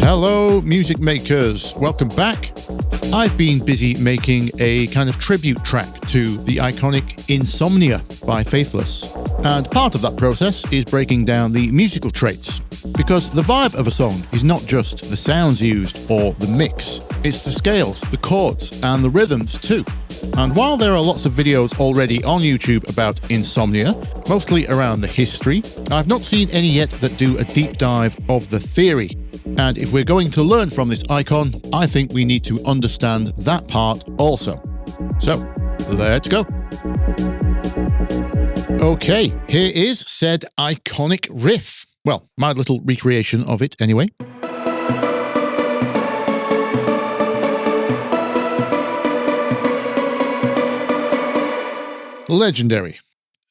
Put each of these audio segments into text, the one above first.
Hello, music makers. Welcome back. I've been busy making a kind of tribute track to the iconic Insomnia by Faithless. And part of that process is breaking down the musical traits. Because the vibe of a song is not just the sounds used or the mix, it's the scales, the chords, and the rhythms too. And while there are lots of videos already on YouTube about Insomnia, mostly around the history, I've not seen any yet that do a deep dive of the theory. And if we're going to learn from this icon, I think we need to understand that part also. So, let's go. Okay, here is said iconic riff. Well, my little recreation of it anyway. Legendary.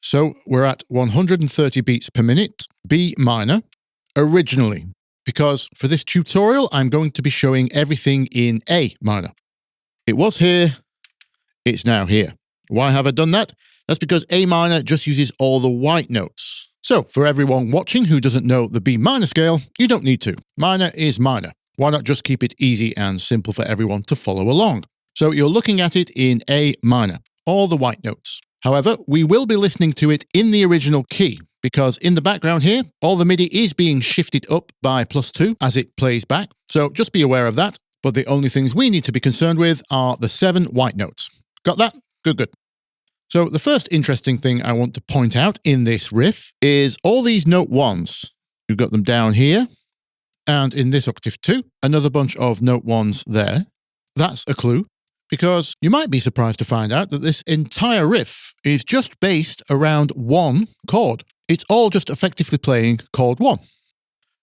So we're at 130 beats per minute, B minor, originally, because for this tutorial, I'm going to be showing everything in A minor. It was here, it's now here. Why have I done that? That's because A minor just uses all the white notes. So for everyone watching who doesn't know the B minor scale, you don't need to. Minor is minor. Why not just keep it easy and simple for everyone to follow along? So you're looking at it in A minor, all the white notes. However, we will be listening to it in the original key, because in the background here, all the MIDI is being shifted up by +2 as it plays back, so just be aware of that. But the only things we need to be concerned with are the 7 white notes. Got that? Good, good. So the first interesting thing I want to point out in this riff is all these note 1s. You've got them down here, and in this octave too, another bunch of note 1s there. That's a clue. Because you might be surprised to find out that this entire riff is just based around one chord. It's all just effectively playing chord 1.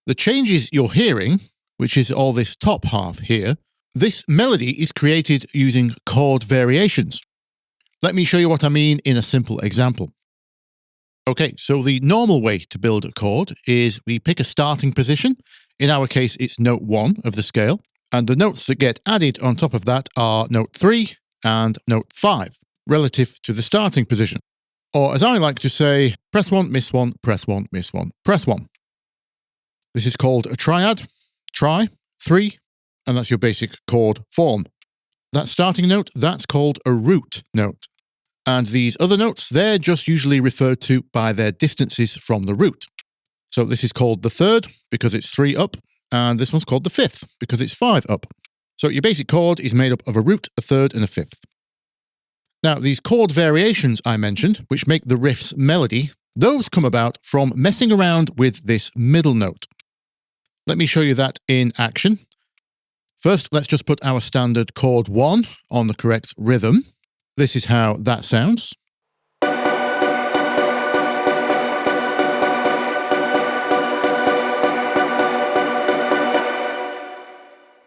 The changes you're hearing, which is all this top half here, this melody is created using chord variations. Let me show you what I mean in a simple example. Okay, so the normal way to build a chord is we pick a starting position. In our case, it's note 1 of the scale. And the notes that get added on top of that are note 3 and note 5, relative to the starting position. Or as I like to say, press 1, miss 1, press 1, miss 1, press 1. This is called a triad, tri, 3, and that's your basic chord form. That starting note, that's called a root note. And these other notes, they're just usually referred to by their distances from the root. So this is called the third because it's 3 up. And this one's called the 5th, because it's 5 up. So your basic chord is made up of a root, a third, and a 5th. Now, these chord variations I mentioned, which make the riff's melody, those come about from messing around with this middle note. Let me show you that in action. First, let's just put our standard chord 1 on the correct rhythm. This is how that sounds.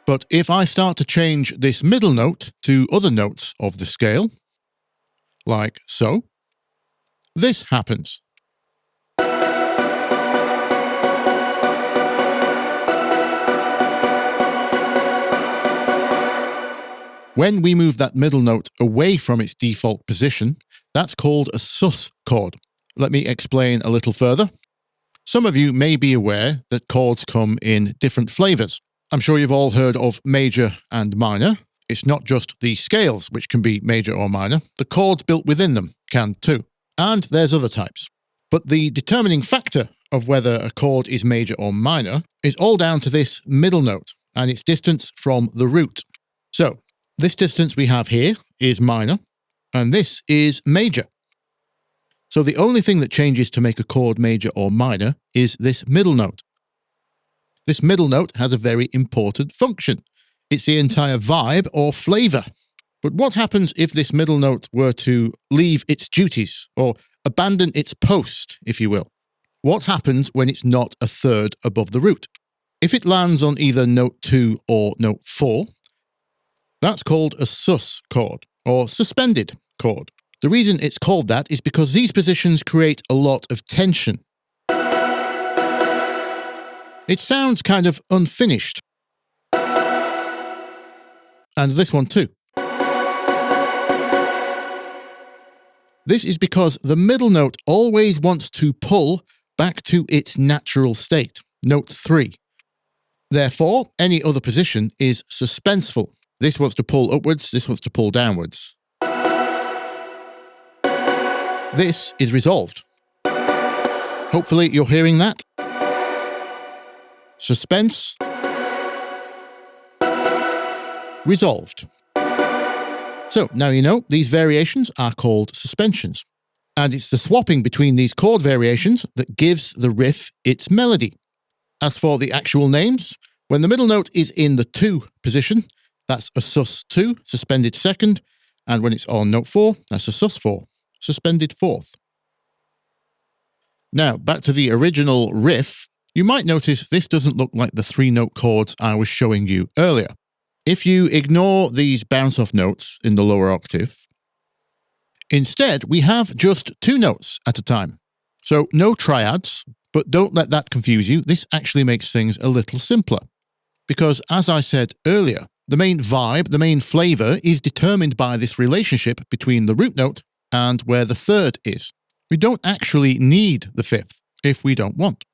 But if I start to change this middle note to other notes of the scale, like so, this happens. When we move that middle note away from its default position, that's called a sus chord. Let me explain a little further. Some of you may be aware that chords come in different flavors. I'm sure you've all heard of major and minor. It's not just the scales, which can be major or minor. The chords built within them can too. And there's other types. But the determining factor of whether a chord is major or minor is all down to this middle note and its distance from the root. So this distance we have here is minor, and this is major. So the only thing that changes to make a chord major or minor is this middle note. This middle note has a very important function. It's the entire vibe or flavor. But what happens if this middle note were to leave its duties or abandon its post, if you will? What happens when it's not a third above the root? If it lands on either note 2 or note 4, that's called a sus chord or suspended chord. The reason it's called that is because these positions create a lot of tension. It sounds kind of unfinished. And this one too. This is because the middle note always wants to pull back to its natural state, note 3. Therefore, any other position is suspenseful. This wants to pull upwards, this wants to pull downwards. This is resolved. Hopefully you're hearing that. Suspense. Resolved. So now you know these variations are called suspensions. And it's the swapping between these chord variations that gives the riff its melody. As for the actual names, when the middle note is in the 2 position, that's a sus2, suspended second, and when it's on note 4, that's a sus4, suspended fourth. Now, back to the original riff, you might notice this doesn't look like the 3-note chords I was showing you earlier. If you ignore these bounce-off notes in the lower octave, instead we have just 2 notes at a time. So no triads, but don't let that confuse you. This actually makes things a little simpler. Because as I said earlier, the main vibe, the main flavor is determined by this relationship between the root note and where the 3rd is. We don't actually need the 5th if we don't want.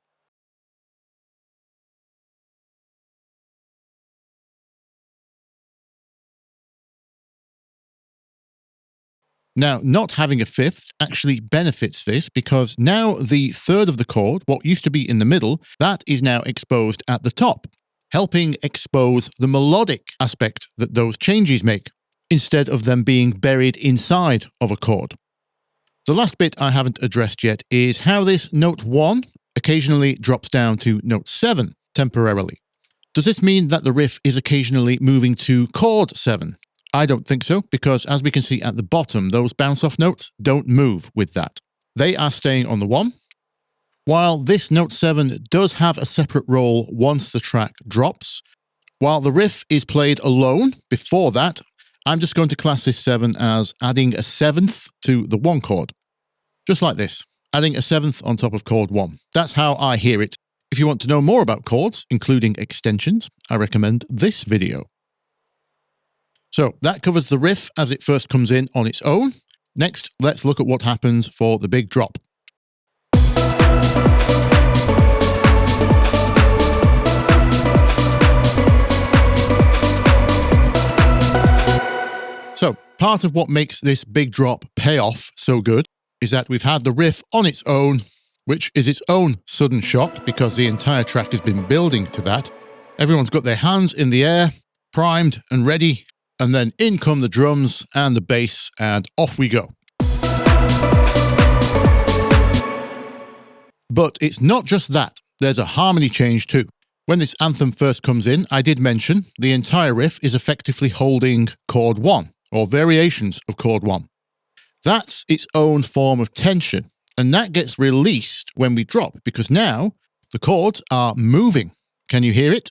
Now, not having a 5th actually benefits this because now the 3rd of the chord, what used to be in the middle, that is now exposed at the top, helping expose the melodic aspect that those changes make, instead of them being buried inside of a chord. The last bit I haven't addressed yet is how this note 1 occasionally drops down to note 7 temporarily. Does this mean that the riff is occasionally moving to chord 7? I don't think so, because as we can see at the bottom, those bounce-off notes don't move with that. They are staying on the 1, while this note 7 does have a separate role once the track drops. While the riff is played alone before that, I'm just going to class this 7 as adding a 7th to the 1 chord. Just like this, adding a 7th on top of chord 1. That's how I hear it. If you want to know more about chords, including extensions, I recommend this video. So that covers the riff as it first comes in on its own. Next, let's look at what happens for the big drop. So, part of what makes this big drop payoff so good is that we've had the riff on its own, which is its own sudden shock because the entire track has been building to that. Everyone's got their hands in the air, primed and ready, and then in come the drums and the bass, and off we go. But it's not just that, there's a harmony change too. When this anthem first comes in, I did mention the entire riff is effectively holding chord 1, or variations of chord 1. That's its own form of tension, and that gets released when we drop, because now the chords are moving. Can you hear it?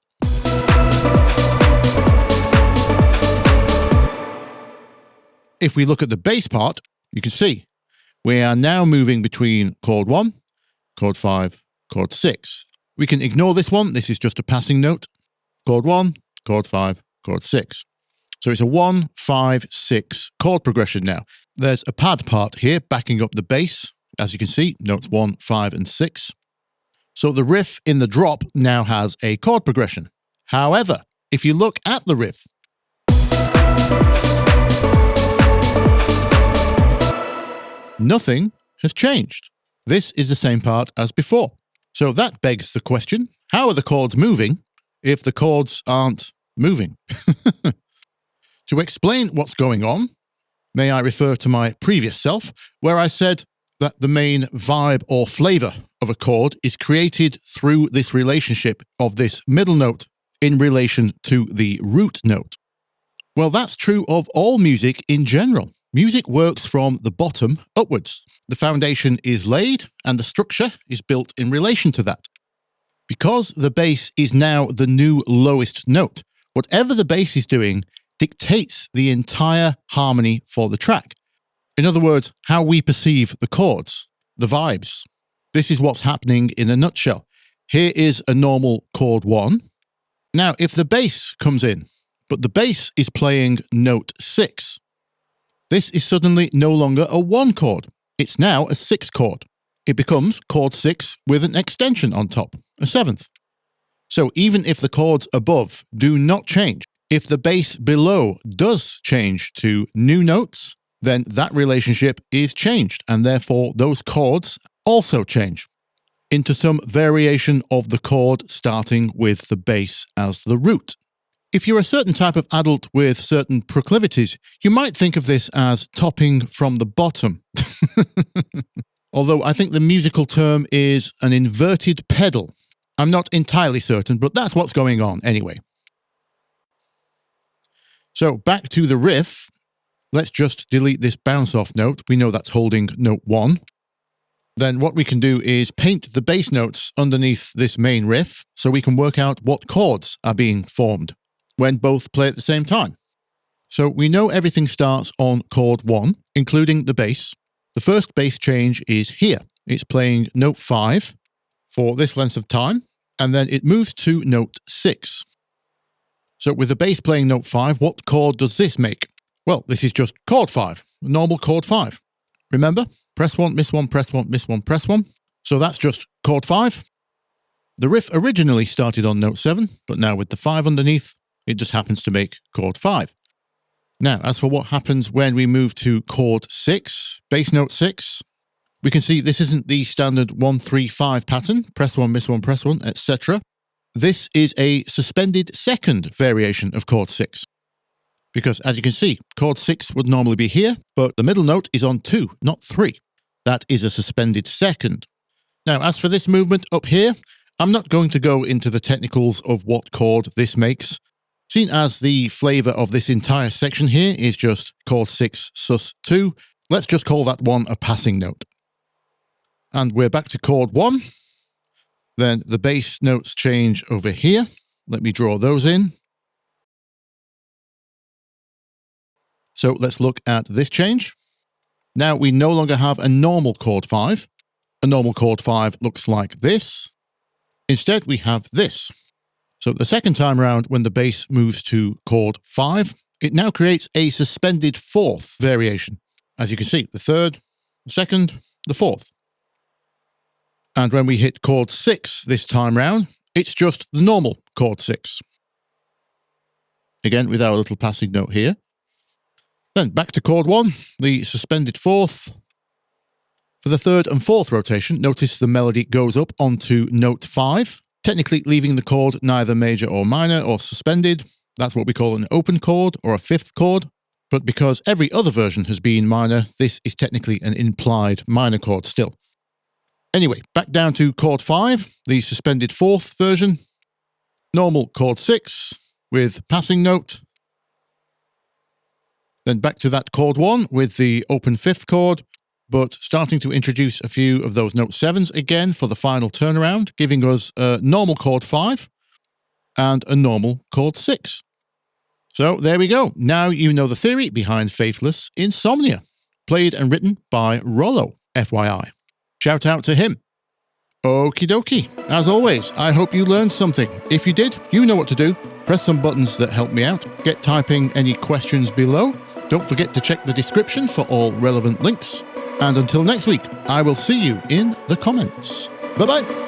If we look at the bass part, you can see we are now moving between chord 1, chord 5, chord 6. We can ignore this one. This is just a passing note. Chord 1, chord 5, chord 6. So it's a 1, 5, 6 chord progression now. There's a pad part here backing up the bass. As you can see, notes 1, 5, and 6. So the riff in the drop now has a chord progression. However, if you look at the riff, nothing has changed. This is the same part as before. So that begs the question, how are the chords moving if the chords aren't moving? To explain what's going on, may I refer to my previous self, where I said that the main vibe or flavor of a chord is created through this relationship of this middle note in relation to the root note. Well, that's true of all music in general. Music works from the bottom upwards. The foundation is laid and the structure is built in relation to that. Because the bass is now the new lowest note, whatever the bass is doing dictates the entire harmony for the track. In other words, how we perceive the chords, the vibes. This is what's happening in a nutshell. Here is a normal chord 1. Now, if the bass comes in, but the bass is playing note 6, this is suddenly no longer a 1 chord. It's now a 6 chord. It becomes chord 6 with an extension on top, a 7th. So even if the chords above do not change, if the bass below does change to new notes, then that relationship is changed, and therefore those chords also change into some variation of the chord starting with the bass as the root. If you're a certain type of adult with certain proclivities, you might think of this as topping from the bottom. Although I think the musical term is an inverted pedal. I'm not entirely certain, but that's what's going on anyway. So back to the riff. Let's just delete this bounce off note. We know that's holding note 1. Then what we can do is paint the bass notes underneath this main riff so we can work out what chords are being formed when both play at the same time. So we know everything starts on chord 1, including the bass. The first bass change is here. It's playing note 5 for this length of time, and then it moves to note 6. So with the bass playing note 5, what chord does this make? Well, this is just chord 5, normal chord 5. Remember? Press 1, miss 1, press 1, miss 1, press 1. So that's just chord 5. The riff originally started on note 7, but now with the 5 underneath, it just happens to make chord 5. Now, as for what happens when we move to chord 6, bass note 6, we can see this isn't the standard 1-3-5 pattern, press 1, miss 1, press 1, etc. This is a suspended second variation of chord 6. Because as you can see, chord 6 would normally be here, but the middle note is on 2, not 3. That is a suspended second. Now, as for this movement up here, I'm not going to go into the technicals of what chord this makes. Seeing as the flavor of this entire section here is just chord 6 sus 2, let's just call that one a passing note. And we're back to chord 1. Then the bass notes change over here. Let me draw those in. So let's look at this change. Now we no longer have a normal chord 5. A normal chord 5 looks like this. Instead, we have this. So the second time around, when the bass moves to chord 5, it now creates a suspended 4th variation. As you can see, the 3rd, the 2nd, the 4th. And when we hit chord 6 this time round, it's just the normal chord 6. Again, with our little passing note here. Then back to chord 1, the suspended 4th. For the 3rd and 4th rotation, notice the melody goes up onto note 5, technically leaving the chord neither major or minor or suspended. That's what we call an open chord or a 5th chord. But because every other version has been minor, this is technically an implied minor chord still. Anyway, back down to chord 5, the suspended 4th version. Normal chord 6 with passing note. Then back to that chord 1 with the open 5th chord, but starting to introduce a few of those note 7s again for the final turnaround, giving us a normal chord 5 and a normal chord 6. So there we go. Now you know the theory behind Faithless Insomnia. Played and written by Rollo, FYI. Shout out to him. Okie dokie. As always, I hope you learned something. If you did, you know what to do. Press some buttons that help me out. Get typing any questions below. Don't forget to check the description for all relevant links. And until next week, I will see you in the comments. Bye-bye.